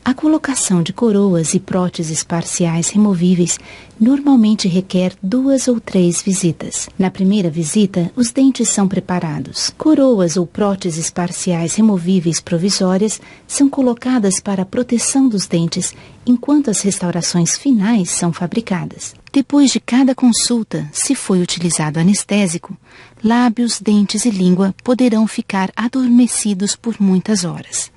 A colocação de coroas e próteses parciais removíveis normalmente requer 2 ou 3 visitas. Na primeira visita, os dentes são preparados. Coroas ou próteses parciais removíveis provisórias são colocadas para a proteção dos dentes, enquanto as restaurações finais são fabricadas. Depois de cada consulta, se foi utilizado anestésico, lábios, dentes e língua poderão ficar adormecidos por muitas horas.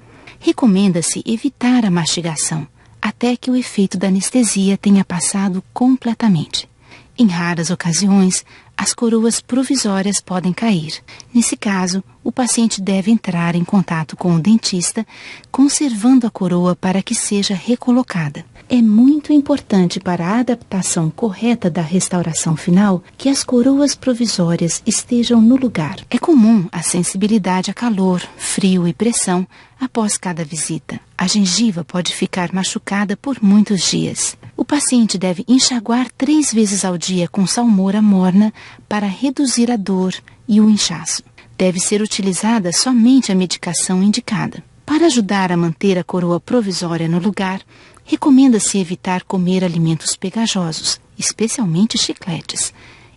Recomenda-se evitar a mastigação, até que o efeito da anestesia tenha passado completamente. Em raras ocasiões, as coroas provisórias podem cair. Nesse caso, o paciente deve entrar em contato com o dentista, conservando a coroa para que seja recolocada. É muito importante para a adaptação correta da restauração final que as coroas provisórias estejam no lugar. É comum a sensibilidade a calor, frio e pressão após cada visita. A gengiva pode ficar machucada por muitos dias. O paciente deve enxaguar 3 vezes ao dia com salmoura morna para reduzir a dor e o inchaço. Deve ser utilizada somente a medicação indicada. Para ajudar a manter a coroa provisória no lugar, recomenda-se evitar comer alimentos pegajosos, especialmente chicletes,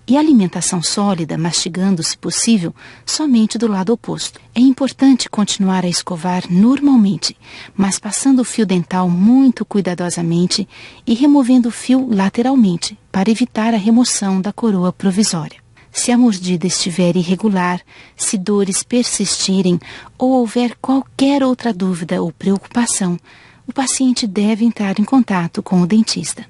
e alimentação sólida, mastigando, se possível, somente do lado oposto. É importante continuar a escovar normalmente, mas passando o fio dental muito cuidadosamente e removendo o fio lateralmente, para evitar a remoção da coroa provisória. Se a mordida estiver irregular, se dores persistirem ou houver qualquer outra dúvida ou preocupação, o paciente deve entrar em contato com o dentista.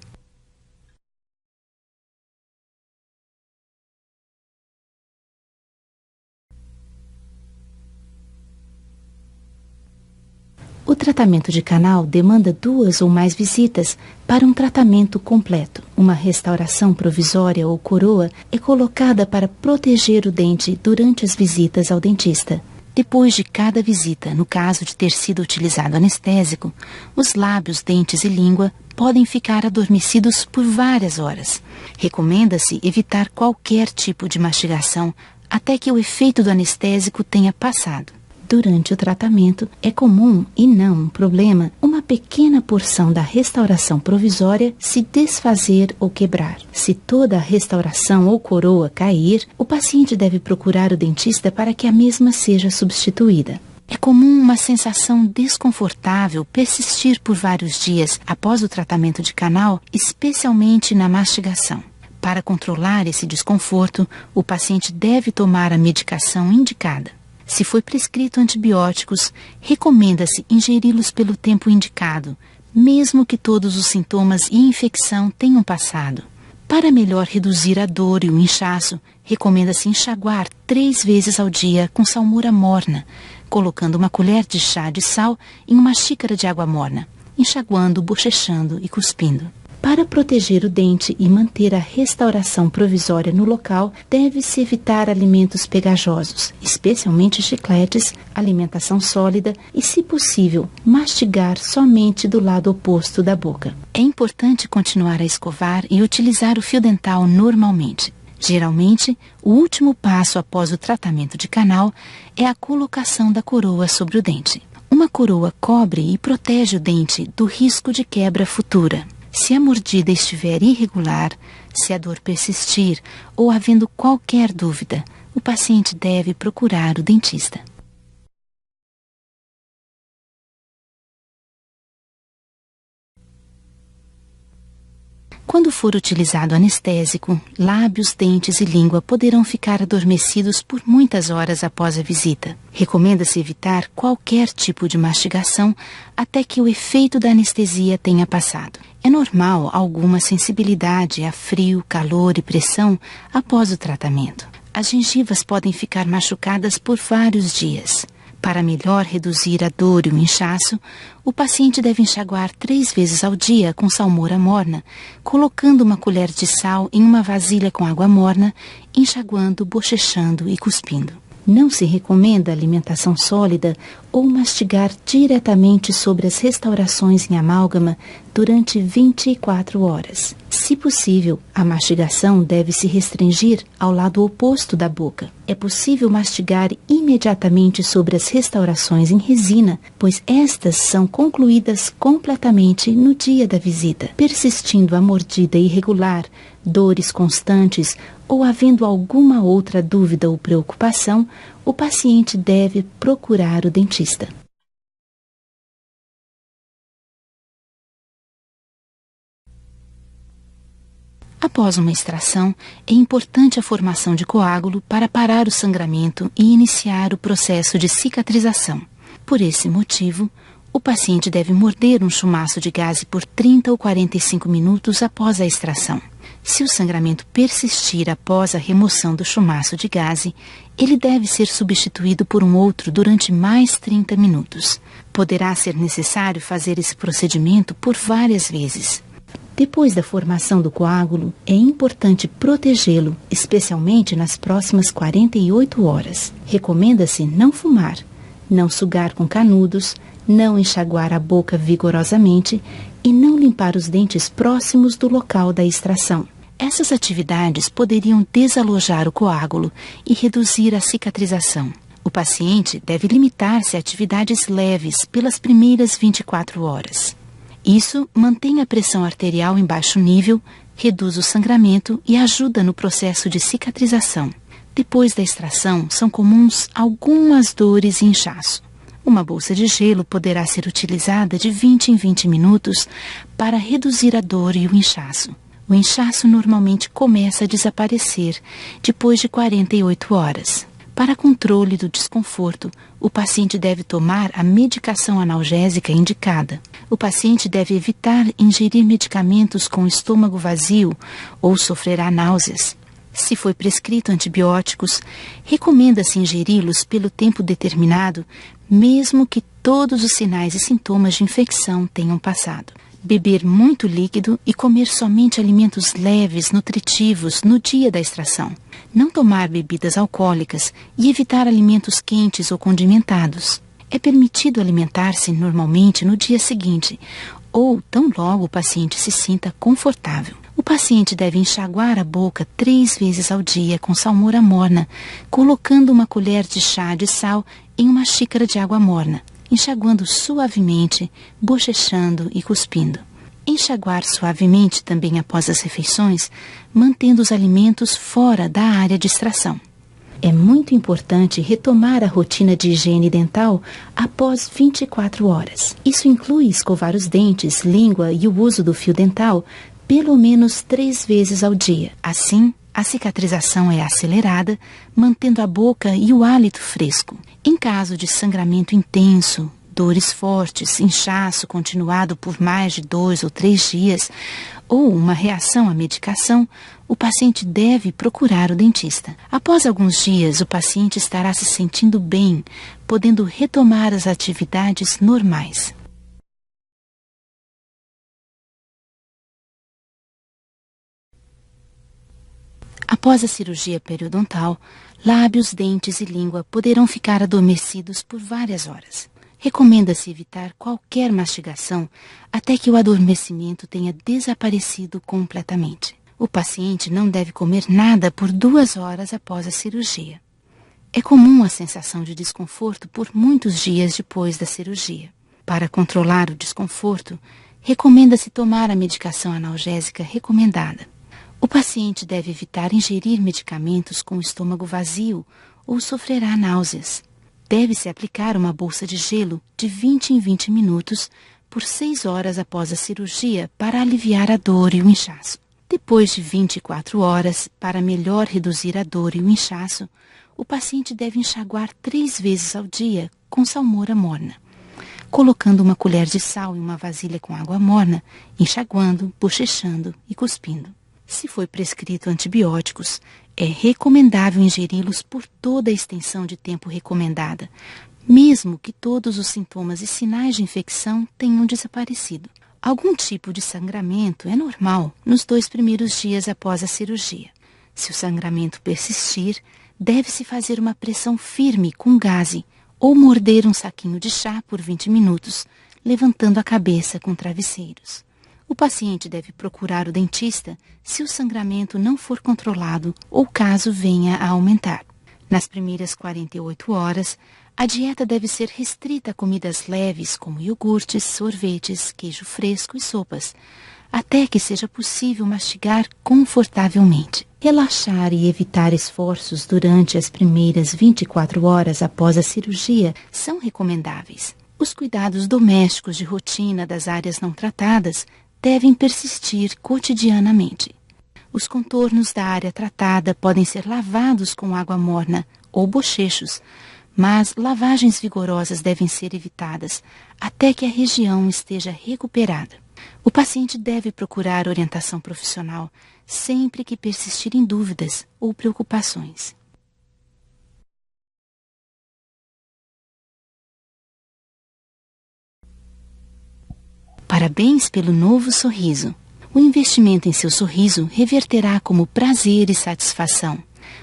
O tratamento de canal demanda 2 ou mais visitas para um tratamento completo. Uma restauração provisória ou coroa é colocada para proteger o dente durante as visitas ao dentista. Depois de cada visita, no caso de ter sido utilizado anestésico, os lábios, dentes e língua podem ficar adormecidos por várias horas. Recomenda-se evitar qualquer tipo de mastigação até que o efeito do anestésico tenha passado. Durante o tratamento, é comum, e não um problema, uma pequena porção da restauração provisória se desfazer ou quebrar. Se toda a restauração ou coroa cair, o paciente deve procurar o dentista para que a mesma seja substituída. É comum uma sensação desconfortável persistir por vários dias após o tratamento de canal, especialmente na mastigação. Para controlar esse desconforto, o paciente deve tomar a medicação indicada. Se foi prescrito antibióticos, recomenda-se ingeri-los pelo tempo indicado, mesmo que todos os sintomas e infecção tenham passado. Para melhor reduzir a dor e o inchaço, recomenda-se enxaguar 3 vezes ao dia com salmoura morna, colocando uma colher de chá de sal em uma xícara de água morna, enxaguando, bochechando e cuspindo. Para proteger o dente e manter a restauração provisória no local, deve-se evitar alimentos pegajosos, especialmente chicletes, alimentação sólida e, se possível, mastigar somente do lado oposto da boca. É importante continuar a escovar e utilizar o fio dental normalmente. Geralmente, o último passo após o tratamento de canal é a colocação da coroa sobre o dente. Uma coroa cobre e protege o dente do risco de quebra futura. Se a mordida estiver irregular, se a dor persistir ou havendo qualquer dúvida, o paciente deve procurar o dentista. Quando for utilizado anestésico, lábios, dentes e língua poderão ficar adormecidos por muitas horas após a visita. Recomenda-se evitar qualquer tipo de mastigação até que o efeito da anestesia tenha passado. É normal alguma sensibilidade a frio, calor e pressão após o tratamento. As gengivas podem ficar machucadas por vários dias. Para melhor reduzir a dor e o inchaço, o paciente deve enxaguar 3 vezes ao dia com salmoura morna, colocando uma colher de sal em uma vasilha com água morna, enxaguando, bochechando e cuspindo. Não se recomenda alimentação sólida ou mastigar diretamente sobre as restaurações em amálgama durante 24 horas. Se possível, a mastigação deve se restringir ao lado oposto da boca. É possível mastigar imediatamente sobre as restaurações em resina, pois estas são concluídas completamente no dia da visita. Persistindo a mordida irregular, dores constantes ou havendo alguma outra dúvida ou preocupação, o paciente deve procurar o dentista. Após uma extração, é importante a formação de coágulo para parar o sangramento e iniciar o processo de cicatrização. Por esse motivo, o paciente deve morder um chumaço de gaze por 30 ou 45 minutos após a extração. Se o sangramento persistir após a remoção do chumaço de gaze, ele deve ser substituído por um outro durante mais 30 minutos. Poderá ser necessário fazer esse procedimento por várias vezes. Depois da formação do coágulo, é importante protegê-lo, especialmente nas próximas 48 horas. Recomenda-se não fumar, não sugar com canudos, não enxaguar a boca vigorosamente e não limpar os dentes próximos do local da extração. Essas atividades poderiam desalojar o coágulo e reduzir a cicatrização. O paciente deve limitar-se a atividades leves pelas primeiras 24 horas. Isso mantém a pressão arterial em baixo nível, reduz o sangramento e ajuda no processo de cicatrização. Depois da extração, são comuns algumas dores e inchaço. Uma bolsa de gelo poderá ser utilizada de 20 em 20 minutos para reduzir a dor e o inchaço. O inchaço normalmente começa a desaparecer depois de 48 horas. Para controle do desconforto, o paciente deve tomar a medicação analgésica indicada. O paciente deve evitar ingerir medicamentos com estômago vazio ou sofrerá náuseas. Se foi prescrito antibióticos, recomenda-se ingeri-los pelo tempo determinado, mesmo que todos os sinais e sintomas de infecção tenham passado. Beber muito líquido e comer somente alimentos leves, nutritivos no dia da extração. Não tomar bebidas alcoólicas e evitar alimentos quentes ou condimentados. É permitido alimentar-se normalmente no dia seguinte, ou tão logo o paciente se sinta confortável. O paciente deve enxaguar a boca 3 vezes ao dia com salmoura morna, colocando uma colher de chá de sal em uma xícara de água morna, enxaguando suavemente, bochechando e cuspindo. Enxaguar suavemente também após as refeições, mantendo os alimentos fora da área de extração. É muito importante retomar a rotina de higiene dental após 24 horas. Isso inclui escovar os dentes, língua e o uso do fio dental pelo menos 3 vezes ao dia. Assim, a cicatrização é acelerada, mantendo a boca e o hálito fresco. Em caso de sangramento intenso, dores fortes, inchaço continuado por mais de 2 ou 3 dias, ou uma reação à medicação, o paciente deve procurar o dentista. Após alguns dias, o paciente estará se sentindo bem, podendo retomar as atividades normais. Após a cirurgia periodontal, lábios, dentes e língua poderão ficar adormecidos por várias horas. Recomenda-se evitar qualquer mastigação até que o adormecimento tenha desaparecido completamente. O paciente não deve comer nada por 2 horas após a cirurgia. É comum a sensação de desconforto por muitos dias depois da cirurgia. Para controlar o desconforto, recomenda-se tomar a medicação analgésica recomendada. O paciente deve evitar ingerir medicamentos com o estômago vazio ou sofrerá náuseas. Deve-se aplicar uma bolsa de gelo de 20 em 20 minutos por 6 horas após a cirurgia para aliviar a dor e o inchaço. Depois de 24 horas, para melhor reduzir a dor e o inchaço, o paciente deve enxaguar 3 vezes ao dia com salmoura morna, colocando uma colher de sal em uma vasilha com água morna, enxaguando, bochechando e cuspindo. Se foi prescrito antibióticos, é recomendável ingeri-los por toda a extensão de tempo recomendada, mesmo que todos os sintomas e sinais de infecção tenham desaparecido. Algum tipo de sangramento é normal nos 2 primeiros dias após a cirurgia. Se o sangramento persistir, deve-se fazer uma pressão firme com gaze ou morder um saquinho de chá por 20 minutos, levantando a cabeça com travesseiros. O paciente deve procurar o dentista se o sangramento não for controlado ou caso venha a aumentar. Nas primeiras 48 horas, a dieta deve ser restrita a comidas leves como iogurtes, sorvetes, queijo fresco e sopas, até que seja possível mastigar confortavelmente. Relaxar e evitar esforços durante as primeiras 24 horas após a cirurgia são recomendáveis. Os cuidados domésticos de rotina das áreas não tratadas devem persistir cotidianamente. Os contornos da área tratada podem ser lavados com água morna ou bochechos, mas lavagens vigorosas devem ser evitadas até que a região esteja recuperada. O paciente deve procurar orientação profissional sempre que persistirem dúvidas ou preocupações. Parabéns pelo novo sorriso. O investimento em seu sorriso reverterá como prazer e satisfação.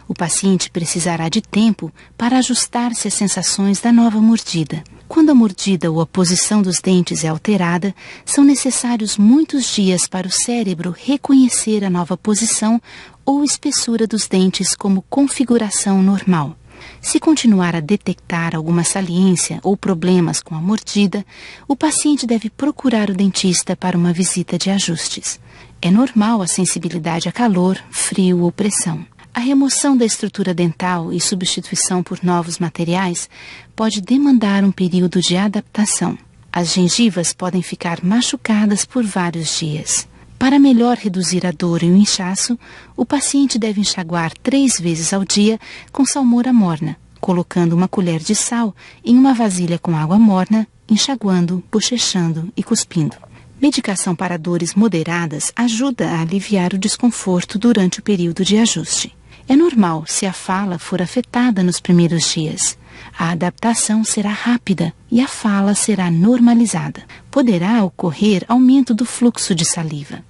O paciente precisará de tempo para ajustar-se às sensações da nova mordida. Quando a mordida ou a posição dos dentes é alterada, são necessários muitos dias para o cérebro reconhecer a nova posição ou espessura dos dentes como configuração normal. Se continuar a detectar alguma saliência ou problemas com a mordida, o paciente deve procurar o dentista para uma visita de ajustes. É normal a sensibilidade a calor, frio ou pressão. A remoção da estrutura dental e substituição por novos materiais pode demandar um período de adaptação. As gengivas podem ficar machucadas por vários dias. Para melhor reduzir a dor e o inchaço, o paciente deve enxaguar 3 vezes ao dia com salmoura morna, colocando uma colher de sal em uma vasilha com água morna, enxaguando, bochechando e cuspindo. Medicação para dores moderadas ajuda a aliviar o desconforto durante o período de ajuste. É normal se a fala for afetada nos primeiros dias. A adaptação será rápida e a fala será normalizada. Poderá ocorrer aumento do fluxo de saliva.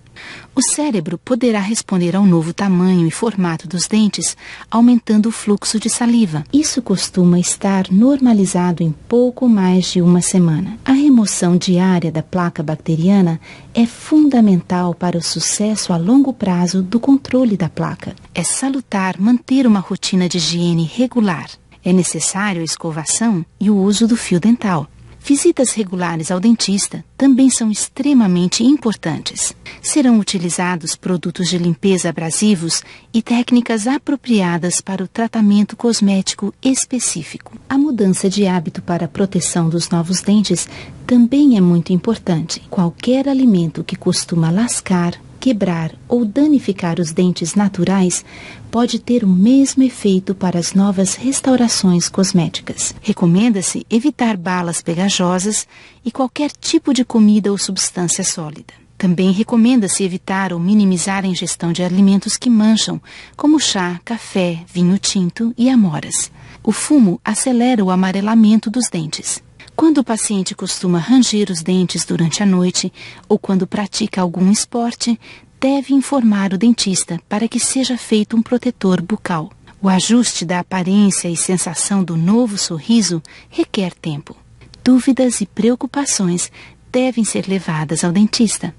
O cérebro poderá responder ao novo tamanho e formato dos dentes, aumentando o fluxo de saliva. Isso costuma estar normalizado em pouco mais de uma semana. A remoção diária da placa bacteriana é fundamental para o sucesso a longo prazo do controle da placa. É salutar manter uma rotina de higiene regular. É necessário a escovação e o uso do fio dental. Visitas regulares ao dentista também são extremamente importantes. Serão utilizados produtos de limpeza abrasivos e técnicas apropriadas para o tratamento cosmético específico. A mudança de hábito para a proteção dos novos dentes também é muito importante. Qualquer alimento que costuma lascar, quebrar ou danificar os dentes naturais pode ter o mesmo efeito para as novas restaurações cosméticas. Recomenda-se evitar balas pegajosas e qualquer tipo de comida ou substância sólida. Também recomenda-se evitar ou minimizar a ingestão de alimentos que mancham, como chá, café, vinho tinto e amoras. O fumo acelera o amarelamento dos dentes. Quando o paciente costuma ranger os dentes durante a noite ou quando pratica algum esporte, deve informar o dentista para que seja feito um protetor bucal. O ajuste da aparência e sensação do novo sorriso requer tempo. Dúvidas e preocupações devem ser levadas ao dentista.